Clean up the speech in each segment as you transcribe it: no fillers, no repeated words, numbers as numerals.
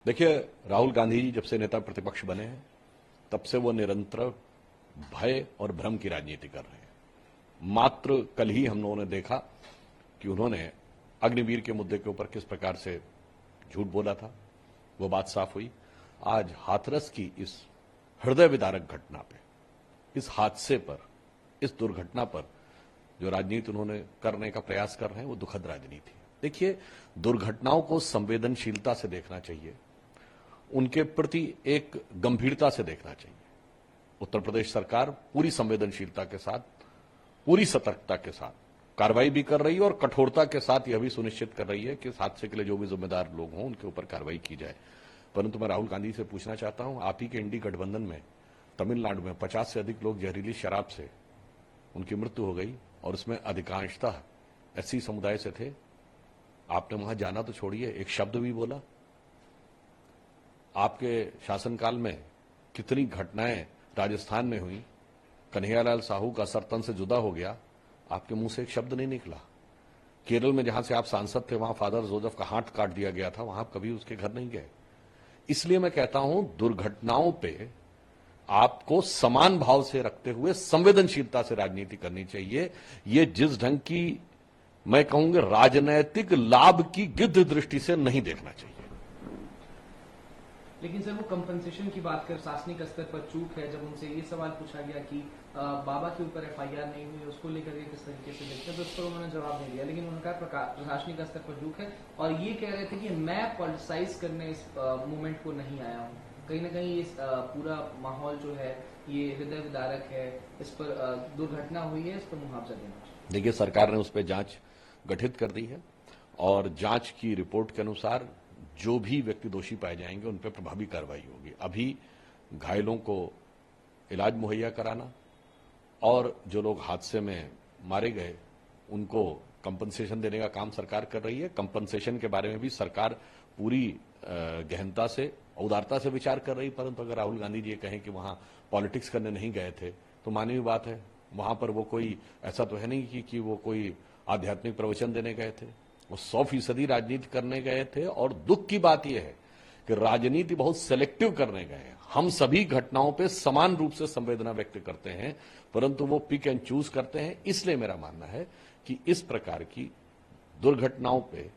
देखिए, राहुल गांधी जी जब से नेता प्रतिपक्ष बने हैं तब से वो निरंतर भय और भ्रम की राजनीति कर रहे हैं। मात्र कल ही हम लोगों ने देखा कि उन्होंने अग्निवीर के मुद्दे के ऊपर किस प्रकार से झूठ बोला था, वो बात साफ हुई। आज हाथरस की इस हृदय विदारक घटना पे, इस हादसे पर, इस दुर्घटना पर जो राजनीति उन्होंने करने का प्रयास कर रहे हैं वो दुखद राजनीति है। देखिए, दुर्घटनाओं को संवेदनशीलता से देखना चाहिए, उनके प्रति एक गंभीरता से देखना चाहिए। उत्तर प्रदेश सरकार पूरी संवेदनशीलता के साथ, पूरी सतर्कता के साथ कार्रवाई भी कर रही है और कठोरता के साथ यह भी सुनिश्चित कर रही है कि इस हादसे के लिए जो भी जिम्मेदार लोग हों उनके ऊपर कार्रवाई की जाए। परंतु मैं राहुल गांधी से पूछना चाहता हूं, आप ही के इंडी गठबंधन में तमिलनाडु में 50 से अधिक लोग जहरीली शराब से उनकी मृत्यु हो गई और उसमें अधिकांशतः एससी समुदाय से थे। आपने वहां जाना तो छोड़िए, एक शब्द भी बोला? आपके शासनकाल में कितनी घटनाएं राजस्थान में हुई, कन्हैयालाल साहू का सर तन से जुदा हो गया, आपके मुंह से एक शब्द नहीं निकला। केरल में जहां से आप सांसद थे वहां फादर जोसेफ का हाथ काट दिया गया था, वहां आप कभी उसके घर नहीं गए। इसलिए मैं कहता हूं, दुर्घटनाओं पे आपको समान भाव से रखते हुए संवेदनशीलता से राजनीति करनी चाहिए। ये जिस ढंग की, मैं कहूंगा, राजनैतिक लाभ की गिद्ध दृष्टि से नहीं देखना चाहिए। लेकिन सर, वो कंपनसेशन की बात कर प्रशासनिक स्तर पर चूक है। जब उनसे ये सवाल पूछा गया कि बाबा के ऊपर एफआईआर नहीं हुई, उसको लेकर के किस तरीके से देखते हैं, तो उस पर उन्होंने जवाब नहीं दिया। लेकिन उनका प्रशासनिक स्तर पर चूक है और ये कह रहे थे कि मैं पॉलिटिसाइज करने इस मूवमेंट को नहीं आया हूँ। कहीं ना कहीं इस पूरा माहौल जो है ये हृदय विदारक है, इस पर दुर्घटना हुई है, इस पर मुआवजा देना चाहिए। देखिए, सरकार ने उस पर जांच गठित कर दी है और जांच की रिपोर्ट के अनुसार जो भी व्यक्ति दोषी पाए जाएंगे उन पर प्रभावी कार्रवाई होगी। अभी घायलों को इलाज मुहैया कराना और जो लोग हादसे में मारे गए उनको कंपनसेशन देने का काम सरकार कर रही है। कंपनसेशन के बारे में भी सरकार पूरी गहनता से, उदारता से विचार कर रही। परंतु अगर राहुल गांधी जी ये कहें कि वहां पॉलिटिक्स करने नहीं गए थे तो मानवीय बात है। वहां पर वो कोई ऐसा तो है नहीं कि वो कोई आध्यात्मिक प्रवचन देने गए थे, वो 100% राजनीति करने गए थे। और दुख की बात यह है कि राजनीति बहुत सेलेक्टिव करने गए हैं। हम सभी घटनाओं पे समान रूप से संवेदना व्यक्त करते हैं, परंतु वो पिक एंड चूज करते हैं। इसलिए मेरा मानना है कि इस प्रकार की दुर्घटनाओं पे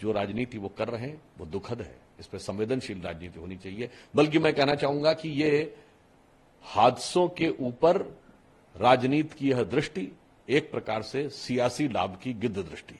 जो राजनीति वो कर रहे हैं वो दुखद है। इस पर संवेदनशील राजनीति होनी चाहिए। बल्कि मैं कहना चाहूंगा कि ये हादसों के ऊपर राजनीति की यह दृष्टि एक प्रकार से सियासी लाभ की गिद्ध दृष्टि।